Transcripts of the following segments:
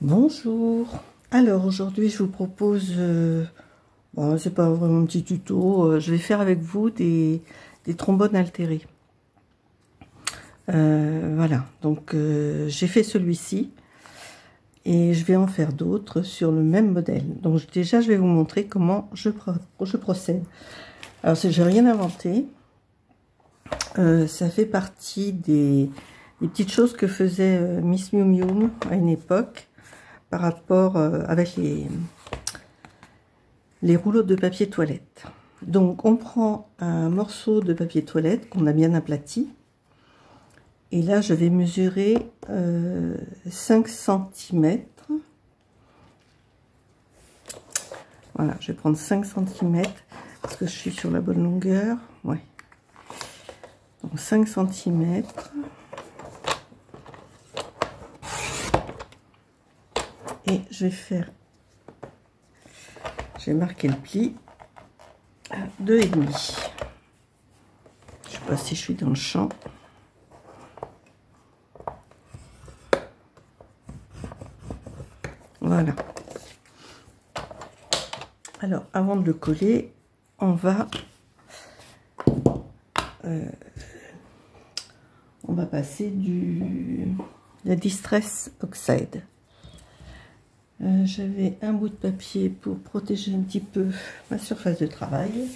Bonjour. Alors aujourd'hui je vous propose, bon, c'est pas vraiment un petit tuto, je vais faire avec vous des trombones altérés. Voilà, donc j'ai fait celui-ci et je vais en faire d'autres sur le même modèle. Donc déjà je vais vous montrer comment je procède. Alors j'ai rien inventé, ça fait partie des petites choses que faisait Miss Miu Miu à une époque. Par rapport avec les rouleaux de papier toilette. Donc on prend un morceau de papier toilette qu'on a bien aplati. Et là je vais mesurer 5 cm. Voilà, je vais prendre 5 cm parce que je suis sur la bonne longueur. Ouais. Donc 5 cm. Et je vais marquer le pli à 2,5. Je sais pas si je suis dans le champ. Voilà. Alors avant de le coller, on va passer la Distress Oxide. J'avais un bout de papier pour protéger un petit peu ma surface de travail.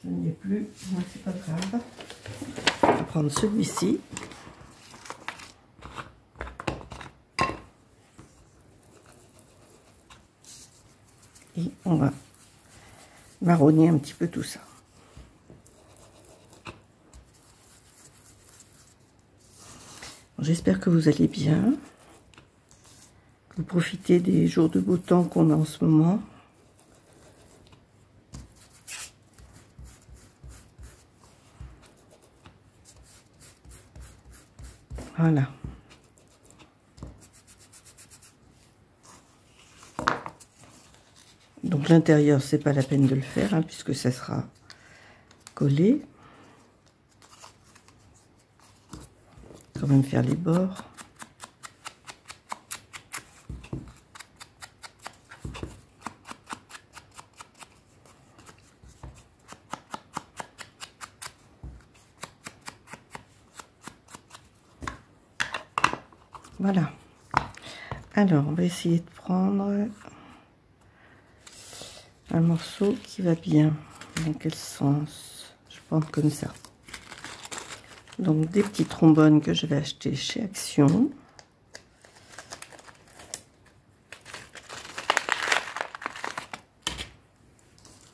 Je n'y ai plus, mais c'est pas grave. On va prendre celui-ci. Et on va marronner un petit peu tout ça. J'espère que vous allez bien. Vous profitez des jours de beau temps qu'on a en ce moment. Voilà. Donc l'intérieur, c'est pas la peine de le faire, hein, puisque ça sera collé. Quand même faire les bords. Voilà. Alors, on va essayer de prendre un morceau qui va bien. Dans quel sens? Je vais prendre comme ça. Donc, des petits trombones que je vais acheter chez Action.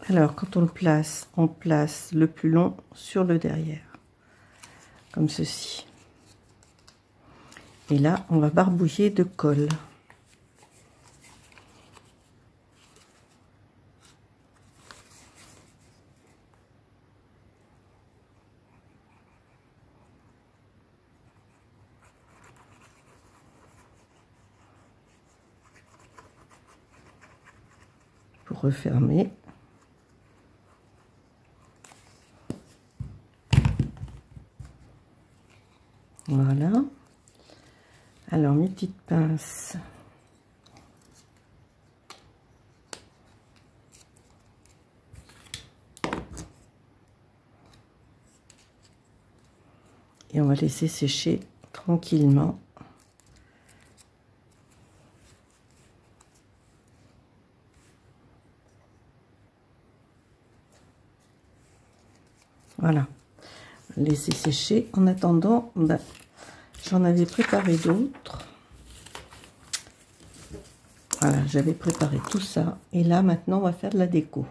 Alors, quand on place le plus long sur le derrière. Comme ceci. Et là, on va barbouiller de colle. Pour refermer. Voilà. Alors, mes petites pinces. Et on va laisser sécher tranquillement. Voilà. Laisser sécher. En attendant, j'en avais préparé d'autres. Voilà, j'avais préparé tout ça. Et là, maintenant, on va faire de la déco.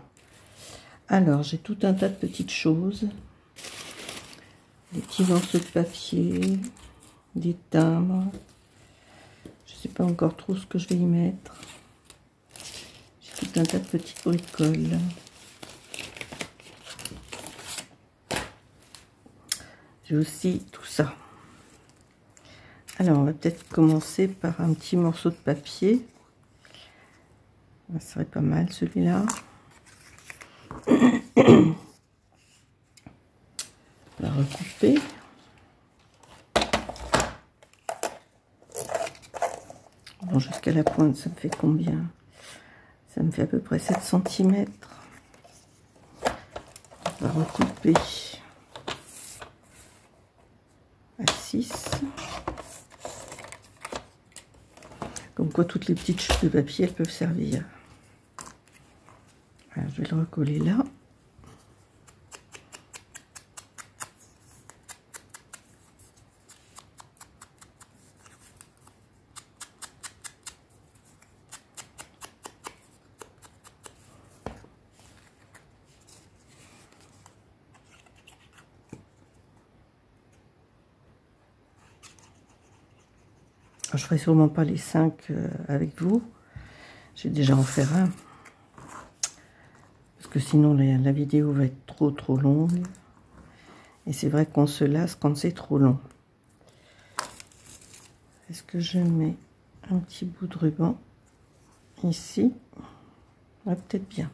Alors, j'ai tout un tas de petites choses. Des petits morceaux de papier. Des timbres. Je ne sais pas encore trop ce que je vais y mettre. J'ai tout un tas de petites bricoles. J'ai aussi tout ça. Alors, on va peut-être commencer par un petit morceau de papier. Ça serait pas mal celui-là. On va recouper. Bon, jusqu'à la pointe, ça me fait combien? Ça me fait à peu près 7 cm. On va recouper à 6. Comme quoi, toutes les petites chutes de papier, elles peuvent servir. Alors, je vais le recoller là. Je ferai sûrement pas les 5 avec vous. J'ai déjà en faire un. Parce que sinon la vidéo va être trop longue. Et c'est vrai qu'on se lasse quand c'est trop long. Est-ce que je mets un petit bout de ruban ici? Ouais, peut-être bien.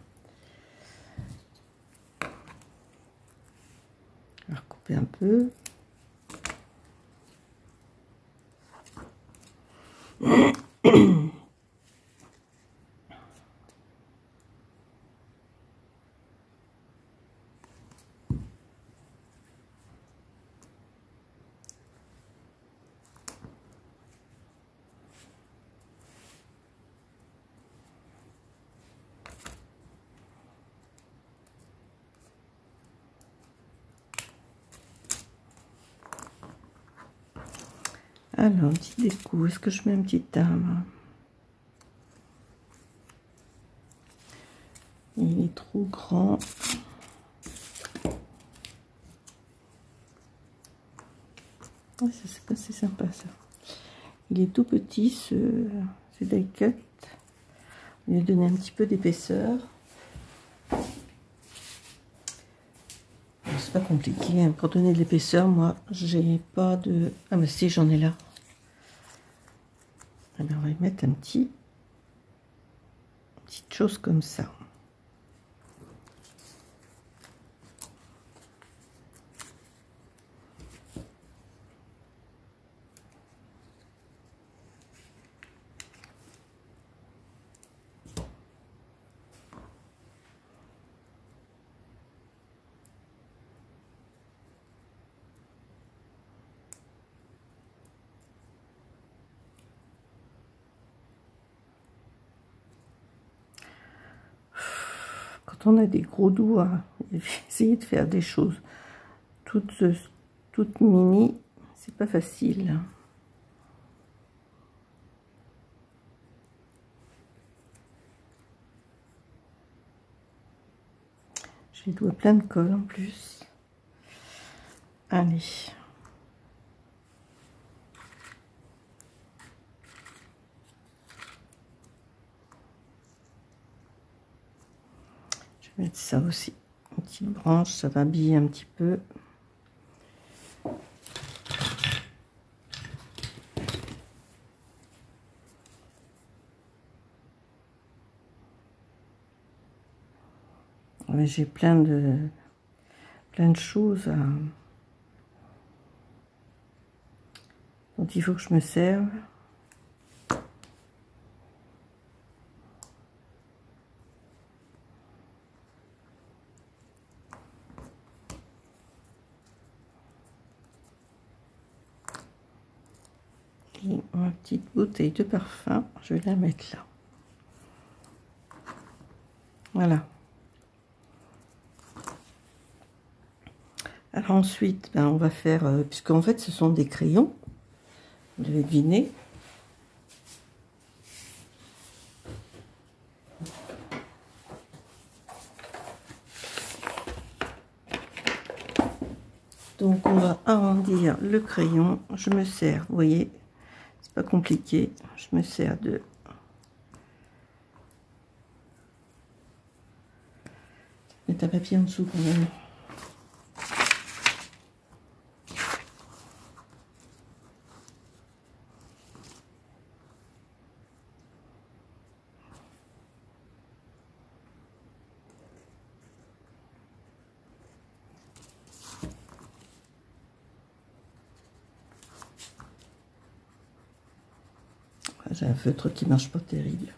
On va recouper un peu. Alors, un petit découp. Est-ce que je mets un petit timbre? Il est trop grand. Ouais, ça c'est sympa ça. Il est tout petit ce die cut. On lui a donné un petit peu d'épaisseur. C'est pas compliqué hein. Pour donner de l'épaisseur, moi j'ai pas de... Ah mais si, j'en ai là. Alors on va y mettre une petite chose comme ça. Quand on a des gros doigts, essayer de faire des choses toutes mini, c'est pas facile. J'ai les doigts plein de colle en plus. Allez. Je vais mettre ça aussi. Une petite branche, ça va habiller un petit peu. J'ai plein de choses dont il faut que je me serve. Et ma petite bouteille de parfum, je vais la mettre là. Voilà. Alors ensuite, ben, on va faire, puisqu'en fait ce sont des crayons, vous l'avez deviné. Donc on va arrondir le crayon. Je me sers, vous voyez, c'est pas compliqué. Je me sers de mettre un papier en dessous quand même. J'ai un feutre qui marche pas terrible.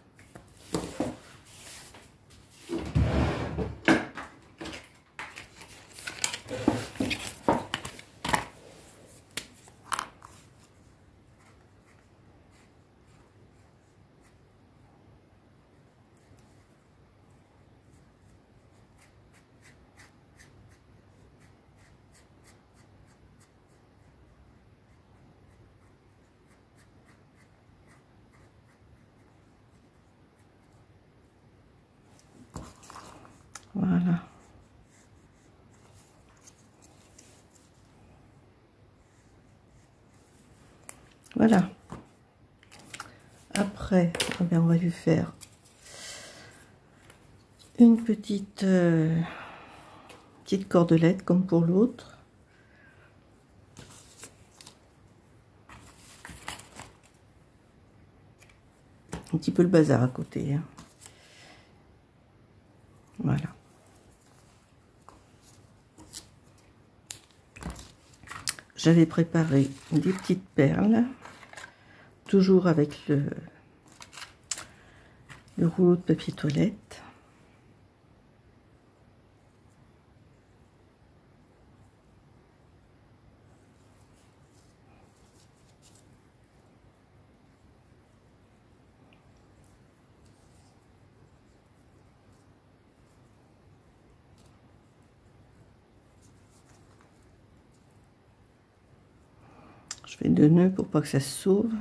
Voilà. Voilà. Après, eh bien, on va lui faire une petite cordelette comme pour l'autre. Un petit peu le bazar à côté. Hein. Voilà. J'avais préparé des petites perles, toujours avec le rouleau de papier toilette. Je fais 2 nœuds pour pas que ça se sauve.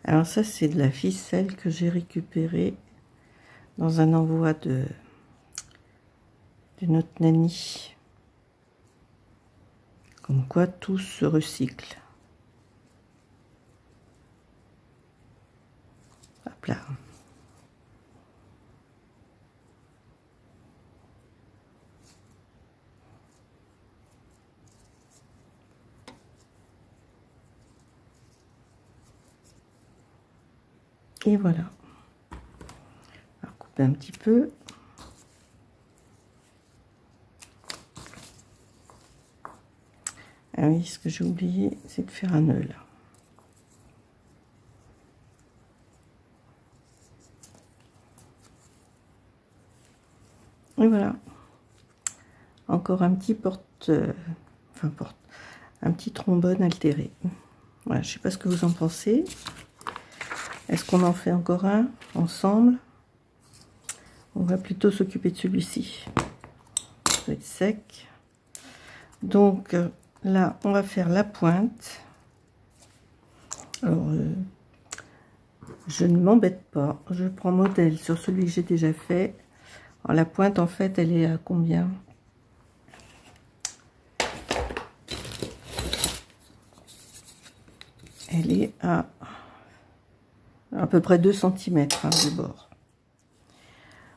Alors ça, c'est de la ficelle que j'ai récupérée dans un envoi de notre nanny. Comme quoi tout se recycle. Hop là. Et voilà. On va couper un petit peu. Ah oui, ce que j'ai oublié, c'est de faire un nœud là. Et voilà. Encore un petit un petit trombone altéré. Voilà, je sais pas ce que vous en pensez. Est-ce qu'on en fait encore un ensemble? On va plutôt s'occuper de celui-ci. Ça va être sec. Donc là, on va faire la pointe. Alors, je ne m'embête pas. Je prends modèle sur celui que j'ai déjà fait. Alors, la pointe, en fait, elle est à combien? Elle est à peu près 2 cm hein, du bord.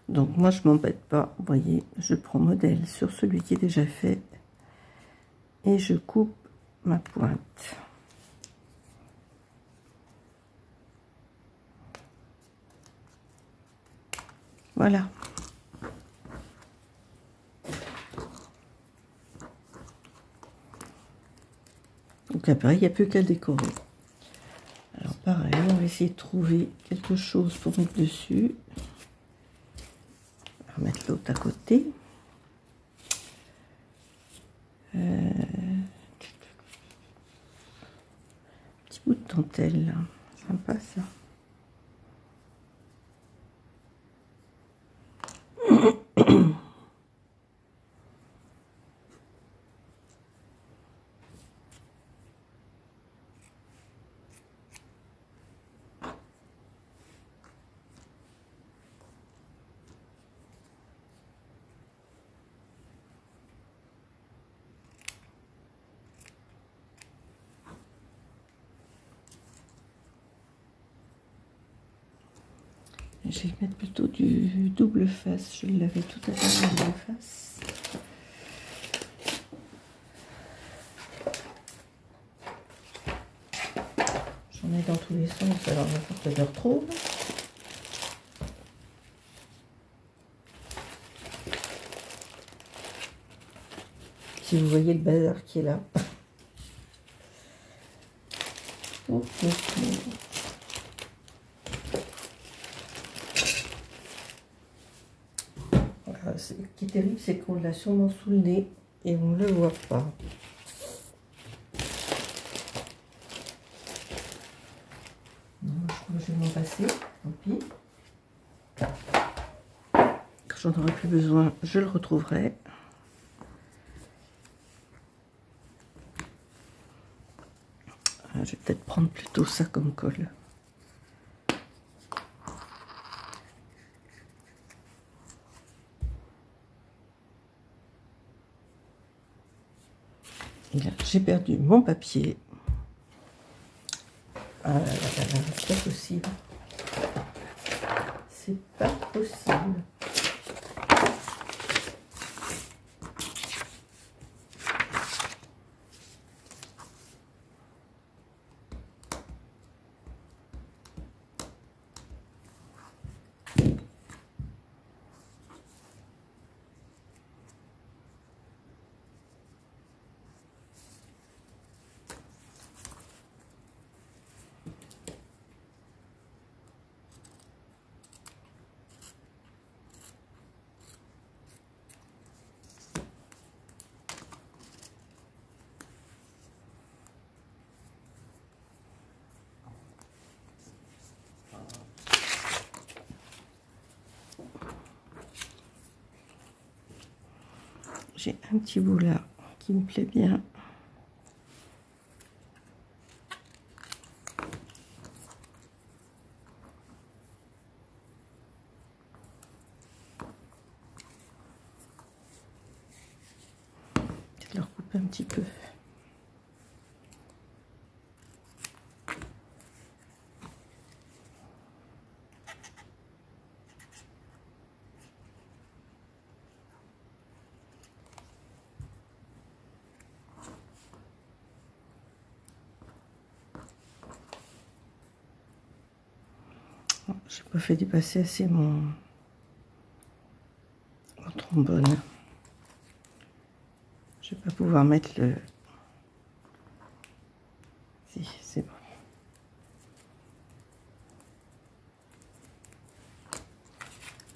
Donc moi je m'embête pas, vous voyez, je prends modèle sur celui qui est déjà fait et je coupe ma pointe. Voilà. Donc après il n'y a plus qu'à le décorer. Alors pareil, on va essayer de trouver quelque chose pour mettre dessus. On va mettre l'autre à côté. Petit bout de dentelle, là. Sympa ça. Je vais mettre plutôt du double face. Je l'avais tout à l'heure en double face. J'en On est dans tous les sens, alors il va falloir que je le retrouve. Si vous voyez le bazar qui est là. Oh, oh, oh. Voilà, ce qui est terrible, c'est qu'on l'a sûrement sous le nez et on ne le voit pas. Non, je crois que je vais m'en passer, tant pis. Quand j'en aurai plus besoin, je le retrouverai. Je vais peut-être prendre plutôt ça comme colle. J'ai perdu mon papier. Ah là là là là, c'est pas possible. C'est pas possible. J'ai un petit bout là qui me plaît bien. Je vais le recouper un petit peu. J'ai pas fait dépasser assez mon trombone. Je vais pas pouvoir mettre le... Si, c'est bon.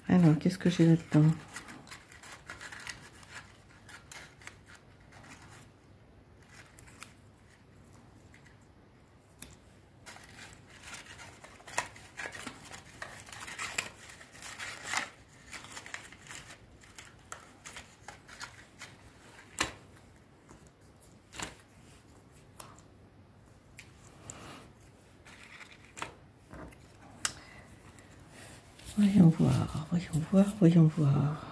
Alors, qu'est-ce que j'ai là-dedans? Voyons voir, voyons voir, voyons voir.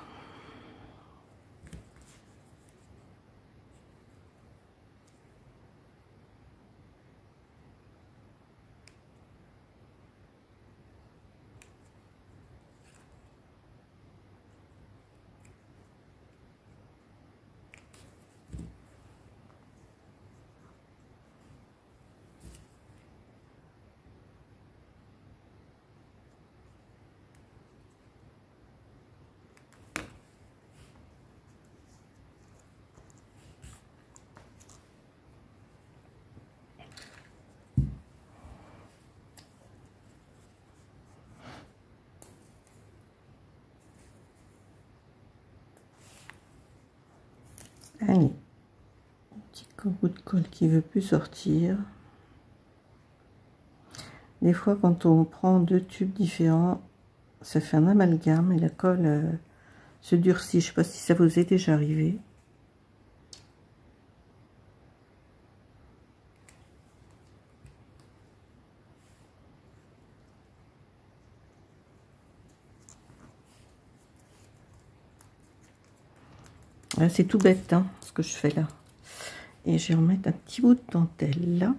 Allez, petit bout de colle qui veut plus sortir. Des fois, quand on prend deux tubes différents, ça fait un amalgame et la colle se durcit. Je ne sais pas si ça vous est déjà arrivé. C'est tout bête, hein, ce que je fais là. Et je vais remettre un petit bout de dentelle là.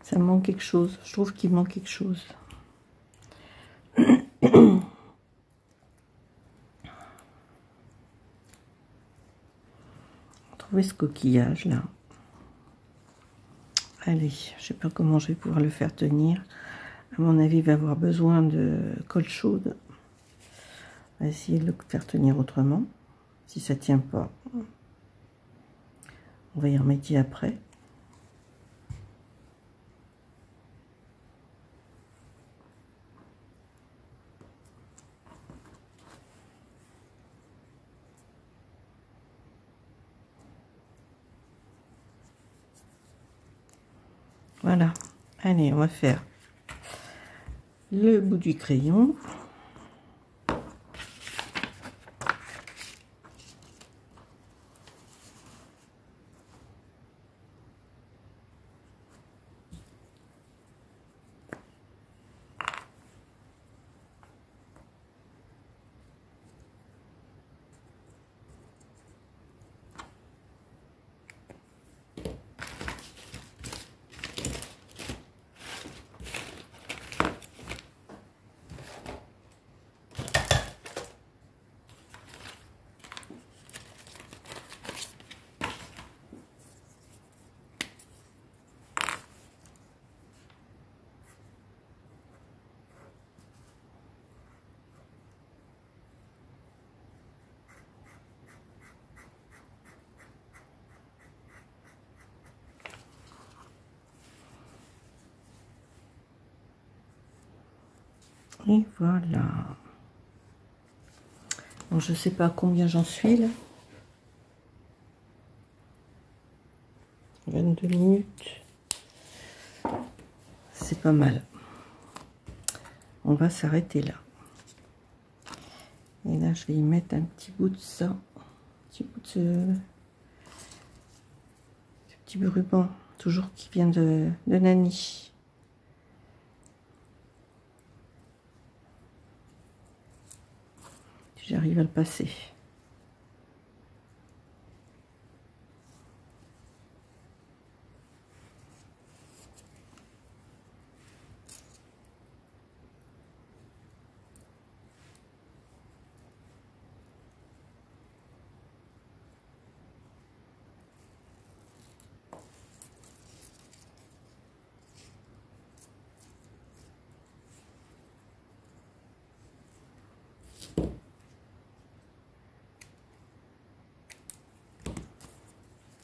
Ça me manque quelque chose. Je trouve qu'il manque quelque chose. Trouver ce coquillage là. Allez, je sais pas comment je vais pouvoir le faire tenir. À mon avis, il va avoir besoin de colle chaude. On va essayer de le faire tenir autrement. Si ça tient pas, on va y remédier après. Voilà. Allez, on va faire le bout du crayon. Et voilà. Bon, je sais pas combien j'en suis là. 22 minutes. C'est pas mal. On va s'arrêter là. Et là, je vais y mettre un petit bout de ça. Un petit bout de ce petit ruban. Toujours qui vient de Nani. J'arrive à le passer.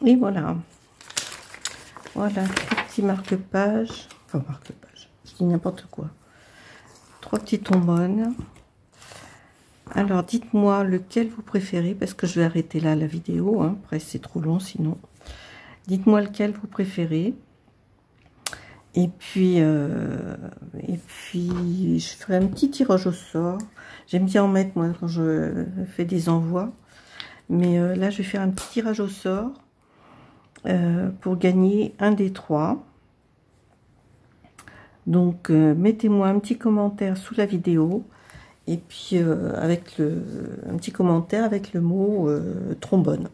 Et voilà. Voilà, petit marque-page. Enfin, marque-page. Je dis n'importe quoi. 3 petites trombones. Alors, dites-moi lequel vous préférez, parce que je vais arrêter là la vidéo. Hein. Après, c'est trop long sinon. Dites-moi lequel vous préférez. Et puis, je ferai un petit tirage au sort. J'aime bien en mettre, moi, quand je fais des envois. Mais là, je vais faire un petit tirage au sort. Pour gagner un des 3. Donc mettez-moi un petit commentaire sous la vidéo et puis avec un petit commentaire avec le mot trombone.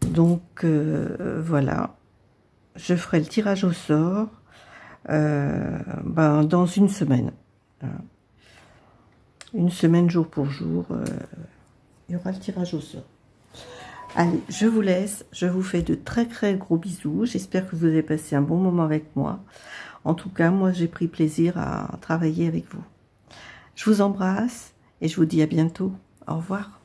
Donc voilà, je ferai le tirage au sort dans une semaine. Voilà. Une semaine jour pour jour, il y aura le tirage au sort. Allez, je vous laisse, je vous fais de très gros bisous, j'espère que vous avez passé un bon moment avec moi. En tout cas, moi j'ai pris plaisir à travailler avec vous. Je vous embrasse et je vous dis à bientôt. Au revoir.